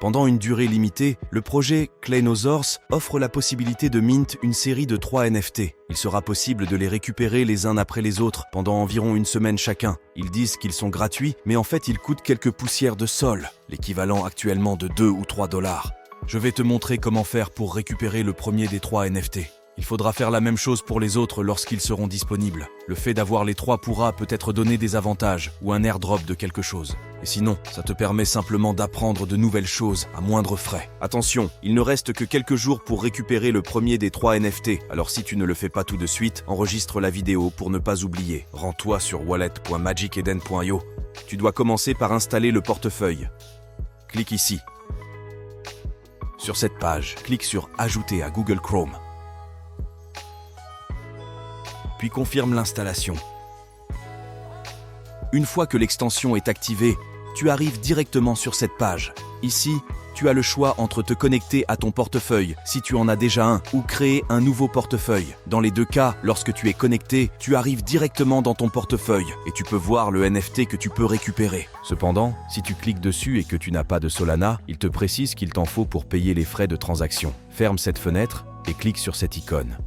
Pendant une durée limitée, le projet Claynosaurus offre la possibilité de mint une série de 3 NFT. Il sera possible de les récupérer les uns après les autres pendant environ une semaine chacun. Ils disent qu'ils sont gratuits, mais en fait ils coûtent quelques poussières de sol, l'équivalent actuellement de 2 ou 3 $. Je vais te montrer comment faire pour récupérer le premier des 3 NFT. Il faudra faire la même chose pour les autres lorsqu'ils seront disponibles. Le fait d'avoir les 3 pourra peut-être donner des avantages ou un airdrop de quelque chose. Et sinon, ça te permet simplement d'apprendre de nouvelles choses à moindre frais. Attention, il ne reste que quelques jours pour récupérer le premier des 3 NFT. Alors si tu ne le fais pas tout de suite, enregistre la vidéo pour ne pas oublier. Rends-toi sur wallet.magiceden.io. Tu dois commencer par installer le portefeuille. Clique ici. Sur cette page, clique sur « Ajouter à Google Chrome ». Puis confirme l'installation. Une fois que l'extension est activée, tu arrives directement sur cette page. Ici, tu as le choix entre te connecter à ton portefeuille, si tu en as déjà un, ou créer un nouveau portefeuille. Dans les deux cas, lorsque tu es connecté, tu arrives directement dans ton portefeuille et tu peux voir le NFT que tu peux récupérer. Cependant, si tu cliques dessus et que tu n'as pas de Solana, il te précise qu'il t'en faut pour payer les frais de transaction. Ferme cette fenêtre et clique sur cette icône.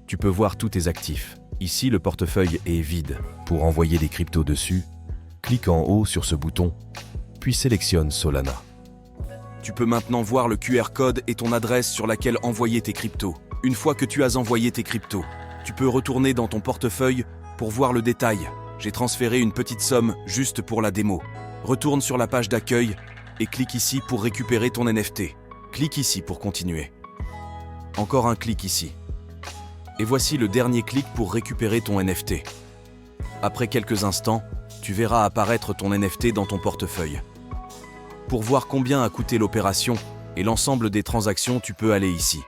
Tu peux voir tous tes actifs. Ici, le portefeuille est vide. Pour envoyer des cryptos dessus, clique en haut sur ce bouton, puis sélectionne Solana. Tu peux maintenant voir le QR code et ton adresse sur laquelle envoyer tes cryptos. Une fois que tu as envoyé tes cryptos, tu peux retourner dans ton portefeuille pour voir le détail. J'ai transféré une petite somme juste pour la démo. Retourne sur la page d'accueil et clique ici pour récupérer ton NFT. Clique ici pour continuer. Encore un clic ici. Et voici le dernier clic pour récupérer ton NFT. Après quelques instants, tu verras apparaître ton NFT dans ton portefeuille. Pour voir combien a coûté l'opération et l'ensemble des transactions, tu peux aller ici.